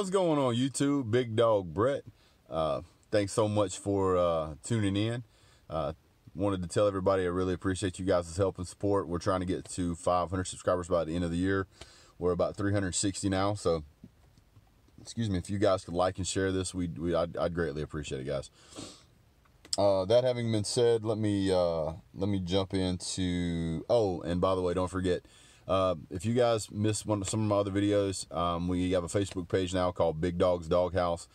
What's going on, YouTube? Big Dog Brett. Thanks so much for tuning in. Wanted to tell everybody I really appreciate you guys' help and support. We're trying to get to 500 subscribers by the end of the year. We're about 360 now, so excuse me, if you guys could like and share this, I'd greatly appreciate it, guys. That having been said, let me jump into. Oh, and by the way, don't forget, if you guys missed some of my other videos, we have a Facebook page now called Big Dog's Doghouse.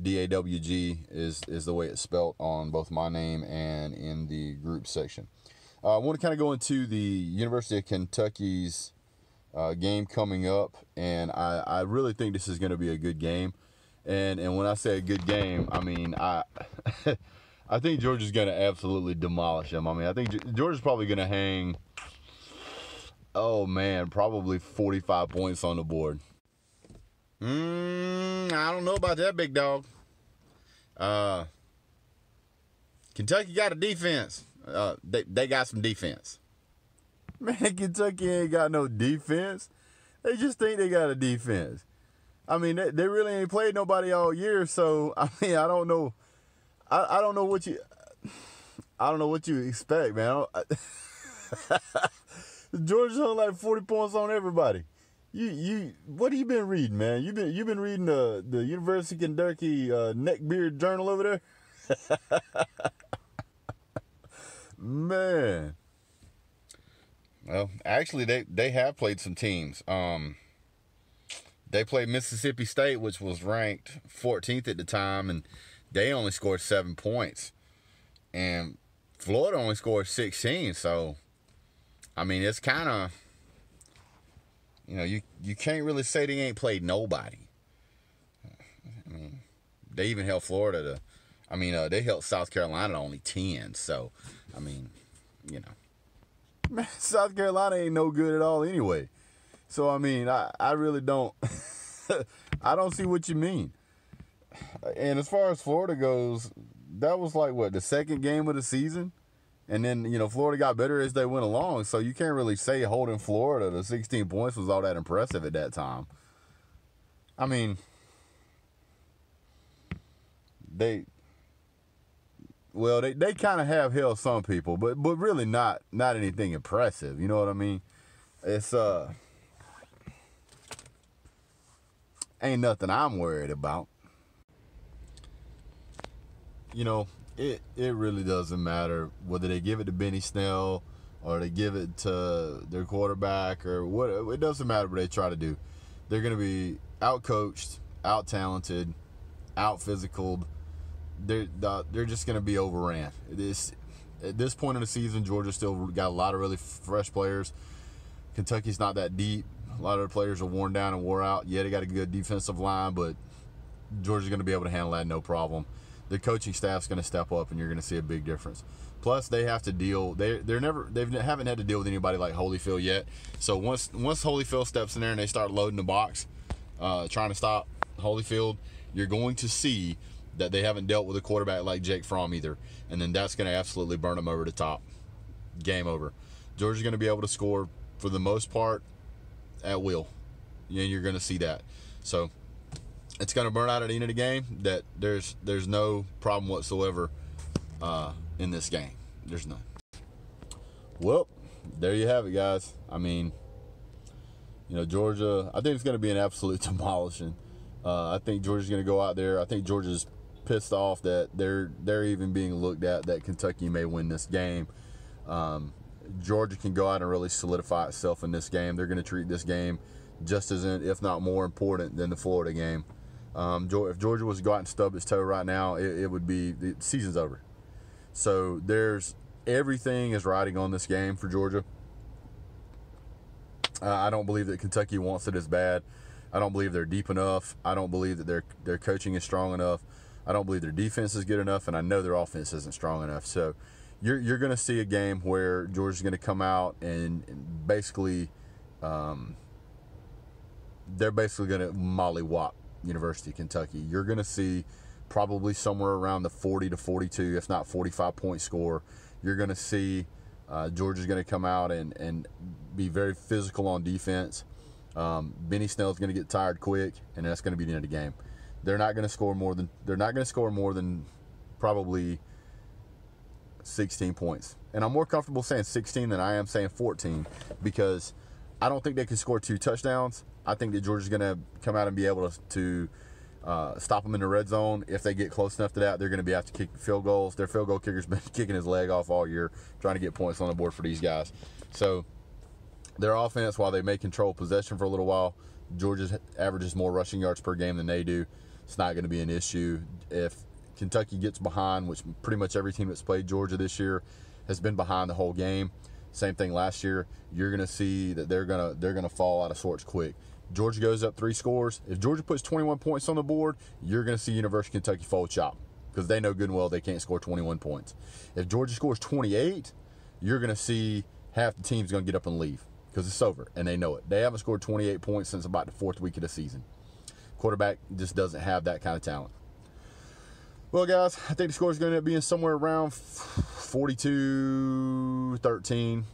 DAWG is the way it's spelt on both my name and in the group section. I want to kind of go into the University of Kentucky's game coming up, and I really think this is going to be a good game. And when I say a good game, I mean I think Georgia's going to absolutely demolish them. I mean, I think Georgia's probably going to hang, oh man, probably 45 points on the board. I don't know about that, big dog. Kentucky got a defense. They got some defense. Man, Kentucky ain't got no defense. They just think they got a defense. I mean, they really ain't played nobody all year, so I mean, I don't know. I don't know what you expect, man. Georgia's on like 40 points on everybody. What have you been reading, man? You've been reading the University of Kentucky neckbeard journal over there? Man. Well, actually, they have played some teams. They played Mississippi State, which was ranked 14th at the time, and they only scored 7 points. And Florida only scored 16, so, I mean, it's kind of, you know, you can't really say they ain't played nobody. I mean, they even held Florida to, I mean, they held South Carolina to only 10. So, I mean, you know. Man, South Carolina ain't no good at all anyway. So, I mean, I really don't, I don't see what you mean. And as far as Florida goes, that was like, what, the second game of the season? And then, you know, Florida got better as they went along, so you can't really say holding Florida to 16 points was all that impressive at that time. I mean, they kind of have held some people, but really not anything impressive. You know what I mean? It's ain't nothing I'm worried about. You know, it really doesn't matter whether they give it to Benny Snell or they give it to their quarterback or what. It doesn't matter what they try to do. They're going to be out-coached, out-talented, out-physicaled. They're just going to be overran. At this point in the season, Georgia's still got a lot of really fresh players. Kentucky's not that deep. A lot of the players are worn down and wore out. Yeah, they got a good defensive line, but Georgia's going to be able to handle that no problem. The coaching staff's going to step up, and you're going to see a big difference. Plus, they have to deal. They haven't had to deal with anybody like Holyfield yet. So once Holyfield steps in there and they start loading the box, trying to stop Holyfield, you're going to see that they haven't dealt with a quarterback like Jake Fromm either, and then that's going to absolutely burn them over the top. Game over. Georgia's going to be able to score for the most part at will. You're going to see that. So it's going to burn out at the end of the game that there's no problem whatsoever in this game. There's none. Well, there you have it, guys. I mean, you know, Georgia, I think it's going to be an absolute demolishing. I think Georgia's going to go out there. I think Georgia's pissed off that they're even being looked at, that Kentucky may win this game. Georgia can go out and really solidify itself in this game. They're going to treat this game just as, if not more important than the Florida game. If Georgia was to go out and stub its toe right now, it would be, the season's over. So everything is riding on this game for Georgia. I don't believe that Kentucky wants it as bad. I don't believe they're deep enough. I don't believe that their coaching is strong enough. I don't believe their defense is good enough, and I know their offense isn't strong enough. So you're going to see a game where Georgia's going to come out and basically they're basically going to mollywop University of Kentucky. You're going to see probably somewhere around the 40 to 42, if not 45 point score. You're going to see Georgia's going to come out and be very physical on defense. Benny Snell's going to get tired quick, and that's going to be the end of the game. They're not going to score more than probably 16 points. And I'm more comfortable saying 16 than I am saying 14, because I don't think they can score 2 touchdowns. I think that Georgia's going to come out and be able to stop them in the red zone. If they get close enough to that, they're going to have to kick field goals. Their field goal kicker's been kicking his leg off all year, trying to get points on the board for these guys. So their offense, while they may control possession for a little while, Georgia averages more rushing yards per game than they do. It's not going to be an issue. If Kentucky gets behind, which pretty much every team that's played Georgia this year has been behind the whole game, same thing last year, you're going to see that they're going to fall out of sorts quick. Georgia goes up 3 scores. If Georgia puts 21 points on the board, you're going to see University of Kentucky fold shop, because they know good and well they can't score 21 points. If Georgia scores 28, you're going to see half the team's going to get up and leave, because it's over, and they know it. They haven't scored 28 points since about the 4th week of the season. Quarterback just doesn't have that kind of talent. Well, guys, I think the score is going to end up being somewhere around 42-13,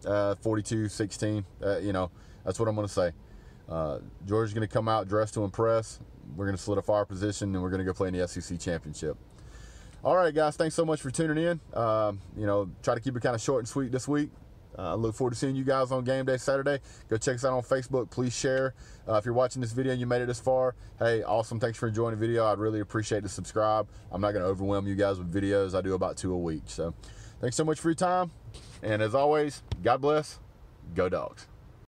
42-16. You know, that's what I'm going to say. Georgia's going to come out dressed to impress. We're going to solidify our position, and we're going to go play in the SEC championship. All right, guys, thanks so much for tuning in. You know, try to keep it kind of short and sweet this week. I look forward to seeing you guys on game day Saturday. Go check us out on Facebook. Please share. If you're watching this video and you made it this far, hey, awesome. Thanks for enjoying the video. I'd really appreciate the subscribe. I'm not going to overwhelm you guys with videos. I do about 2 a week. So thanks so much for your time. And as always, God bless. Go Dogs.